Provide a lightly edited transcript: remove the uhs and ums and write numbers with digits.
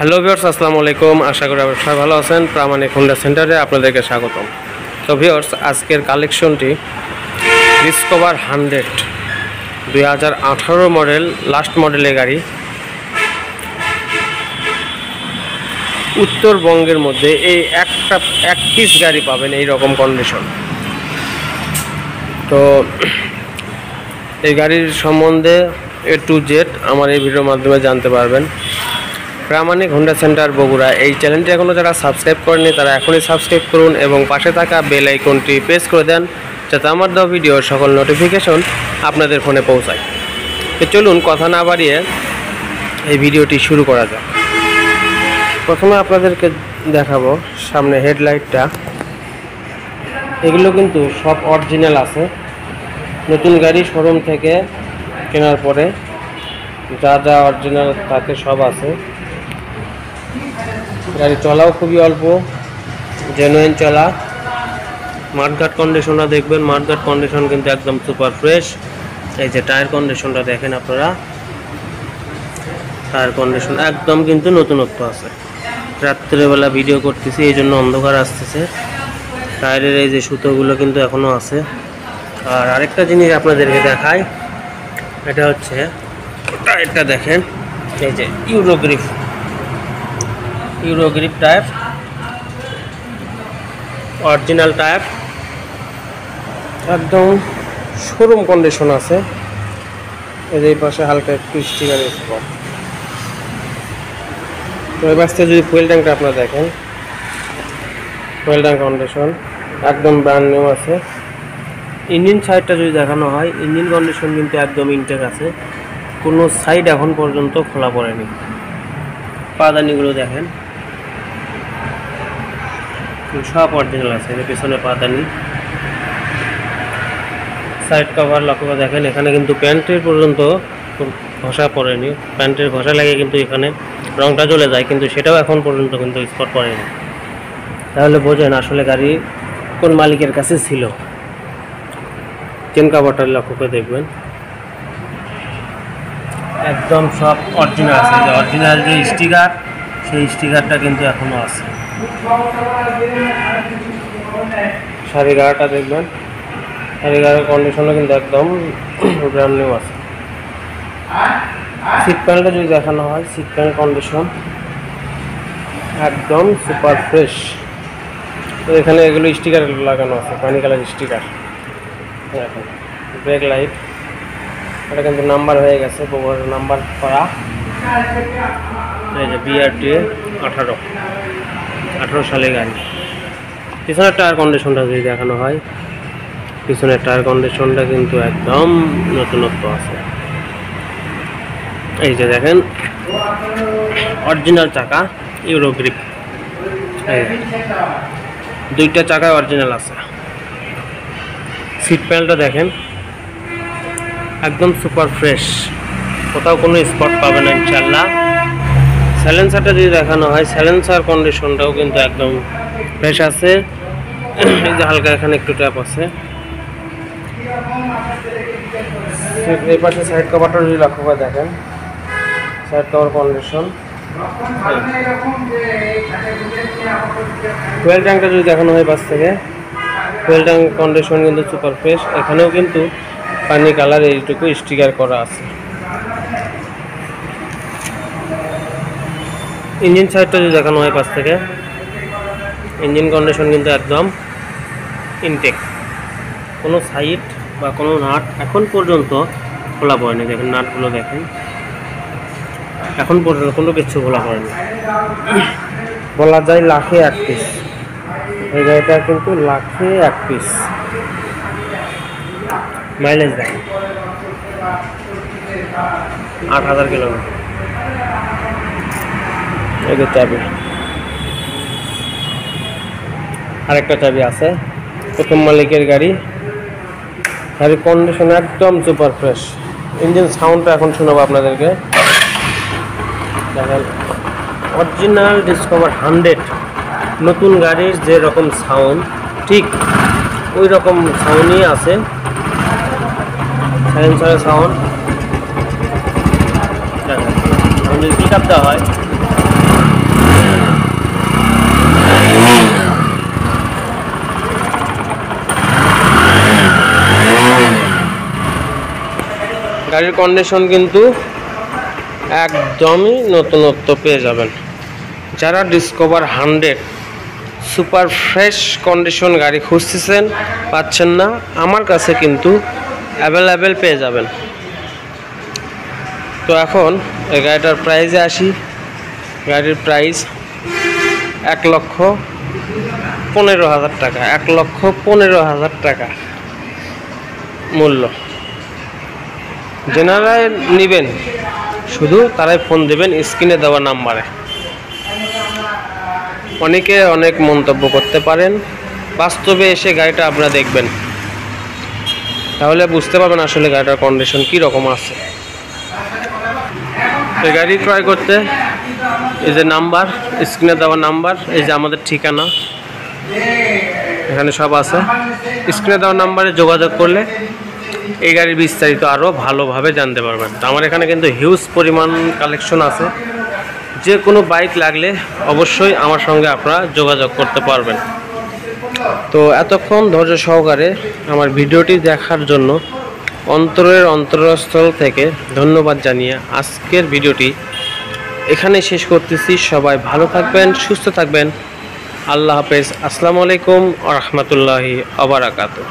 Hello viewers, আসসালামু আলাইকুম। আশা করি আপনারা সবাই ভালো আছেন। প্রামাণিক হোন্ডা সেন্টারে আপনাদেরকে স্বাগতম। তো ভিউয়ার্স, আজকের কালেকশনটি ডিসকভার 100 2018 মডেল, লাস্ট মডেলের গাড়ি। উত্তরবঙ্গের মধ্যে এই এক পিস গাড়ি পাবেন এই রকম কন্ডিশন। তো এই গাড়ির সম্বন্ধে A to Z আমার এই ভিডিওর মাধ্যমে জানতে পারবেন। প্রামাণিক হোন্ডা সেন্টার বগুড়া, এই চ্যানেলটি এখনও যারা সাবস্ক্রাইব করেনি তারা এখনই সাবস্ক্রাইব করুন এবং পাশে থাকা বেল আইকনটি প্রেস করে দেন, যাতে আমার দেওয়া ভিডিওর সকল নোটিফিকেশন আপনাদের ফোনে পৌঁছায়। তো চলুন কথা না বাড়িয়ে এই ভিডিওটি শুরু করা যাক। প্রথমে আপনাদেরকে দেখাবো সামনে হেডলাইটটা। এগুলো কিন্তু সব অরিজিনাল আছে। নতুন গাড়ি শোরুম থেকে কেনার পরে যা যা অরিজিনাল থাকে সব আছে। গাড়ি চলাও খুবই অল্প, জেনুইন চলা। মাঠঘাট কন্ডিশনটা দেখবেন, মাঠঘাট কন্ডিশন কিন্তু একদম সুপার ফ্রেশ। এই যে টায়ার কন্ডিশনটা দেখেন আপনারা, টায়ার কন্ডিশন একদম কিন্তু নতুনত্ব আছে। রাত্রেবেলা ভিডিও করতেছি এই জন্য অন্ধকার আসতেছে। টায়ারের এই যে সুতোগুলো কিন্তু এখনও আছে। আর আরেকটা জিনিস আপনাদেরকে দেখাই, এটা হচ্ছে টায়ারটা দেখেন, এই যে ইউরোগ্রিপ টায়ার, অরিজিনাল টায়ার, একদম শোরুম কন্ডিশন আছে। এই পাশে হালকা একটু স্টিকার স্পট। তো এই পাশে যদি ফুয়েল ট্যাঙ্কটা আপনারা দেখেন, ফুয়েল ট্যাঙ্ক কন্ডিশন একদম ব্র্যান্ড নিউ আছে। ইঞ্জিন সাইডটা যদি দেখানো হয়, ইঞ্জিন কন্ডিশন কিন্তু একদম ইনটেক আছে, কোনো সাইড এখন পর্যন্ত খোলা পড়েনি। পাদানিগুলো দেখেন সব অরিজিনাল আছে। এর পেছনে পাদানি, সাইড কভার লক্ষ্য করে দেখেন, এখানে কিন্তু প্যান্টের পর্যন্ত ঘষা পড়েনি। প্যান্টের ঘষা লাগে কিন্তু এখানে রংটা চলে যায়, কিন্তু সেটাও এখন পর্যন্ত কিন্তু স্পট পড়েনি। তাহলে বোঝেন আসলে গাড়ি কোন মালিকের কাছে ছিল। চেন কাভারটা লক্ষ্য করে দেখবেন, একদম সব অরিজিনাল আছে। যে অরিজিনাল যে স্টিকার, সেই স্টিকারটা কিন্তু এখনও আছে। সাড়ে গাড়িটা দেখবেন, সাড়ে গাড়ির কন্ডিশনও কিন্তু একদম ব্র্যান্ড নিউ আছে। সিট প্যানেলটা যদি দেখানো হয়, সিট প্যানেল কন্ডিশন একদম সুপার ফ্রেশ। তো এখানে এগুলো স্টিকার লাগানো আছে, পানি কালার স্টিকার। এখন ব্রেক লাইট, এটা কিন্তু নাম্বার হয়ে গেছে, বগুড়ার নাম্বার করা। এই যে BRT 18 সালে গাড়ি। পিছনের টায়ার কন্ডিশনটা যদি দেখানো হয়, পিছনের টায়ার কন্ডিশনটা কিন্তু একদম নতুনত্ব আছে। এই যে দেখেন অরিজিনাল চাকা, ইউরোগ্রিপ, দুইটা চাকায় অরিজিনাল আছে। সিট প্যানেলটা দেখেন একদম সুপার ফ্রেশ, কোথাও কোনো স্পট পাবে না ইনশাল্লাহ। সাইলেন্সারটা যদি দেখানো হয়, সাইলেন্সার কন্ডিশনটাও কিন্তু একদম ফ্রেশ আছে। এই যে হালকা এখানে একটু ট্যাপ আছে। এই পাশে সাইড কভারটা যদি লক্ষ্য করে দেখেন, সাইড কভার কন্ডিশন। ফুয়েল ট্যাঙ্কটা যদি দেখানো হয় পাশ থেকে, ফুয়েল ট্যাঙ্ক কন্ডিশন কিন্তু সুপার ফ্রেশ। এখানেও কিন্তু পানি কালার এইটুকু স্টিকার করা আছে। ইঞ্জিন সাইডটা যদি দেখানো হয় পাশ থেকে, ইঞ্জিন কন্ডিশন কিন্তু একদম ইনটেক, কোনো সাইড বা কোনো নাট এখন পর্যন্ত খোলা পড়েনি। দেখেন নাটগুলো দেখেন, এখন পর্যন্ত কোনো কিছু খোলা পড়েনি। বলা যায় লাখে এক পিস। এই গাড়িটা কিন্তু লাখে এক পিস। মাইলেজ দেখেন 8000 কিলোমিটার। এই যে চাবি, আরেকটা চাবি আছে। প্রথম মালিকের গাড়ি, গাড়ির কন্ডিশন একদম সুপার ফ্রেশ। ইঞ্জিন সাউন্ডটা এখন শোনাবো আপনাদেরকে। দেখেন অরিজিনাল ডিসকভার 100, নতুন গাড়ির যে রকম সাউন্ড ঠিক ওই রকম সাউন্ডই আছে। সাইলেন্সারের সাউন্ড দেখেন, যদি পিক আপ দেওয়া হয় গাড়ির কন্ডিশন কিন্তু একদমই নতুনত্ব পেয়ে যাবেন। যারা ডিসকভার 100 সুপার ফ্রেশ কন্ডিশন গাড়ি খুঁজতেছেন, পাচ্ছেন না, আমার কাছে কিন্তু অ্যাভেলেবেল পেয়ে যাবেন। তো এখন এই গাড়িটার প্রাইসে আসি। গাড়ির প্রাইস 1,15,000 টাকা, 1,15,000 টাকা মূল্য। যারা নেবেন শুধু তারাই ফোন দেবেন স্ক্রিনে দেওয়া নাম্বারে। অনেকে অনেক মন্তব্য করতে পারেন, বাস্তবে এসে গাড়িটা আপনারা দেখবেন, তাহলে বুঝতে পারবেন আসলে গাড়িটার কন্ডিশন কী রকম আছে। এই গাড়ি ক্রয় করতে এই যে নাম্বার, স্ক্রিনে দেওয়া নাম্বার, এই যে আমাদের ঠিকানা, এখানে সব আছে। স্ক্রিনে দেওয়া নাম্বারে যোগাযোগ করলে এই গাড়ির বিস্তারিত আরও ভালোভাবে জানতে পারবেন। তো আমার এখানে কিন্তু হিউজ পরিমাণ কালেকশন আছে। যে কোনো বাইক লাগলে অবশ্যই আমার সঙ্গে আপনারা যোগাযোগ করতে পারবেন। তো এতক্ষণ ধৈর্য সহকারে আমার ভিডিওটি দেখার জন্য অন্তরের অন্তরস্থল থেকে ধন্যবাদ জানিয়ে আজকের ভিডিওটি এখানে শেষ করতেছি। সবাই ভালো থাকবেন, সুস্থ থাকবেন। আল্লাহ হাফেজ। আসসালামু আলাইকুম ওয়া রাহমাতুল্লাহি ওয়া বারাকাতুহু।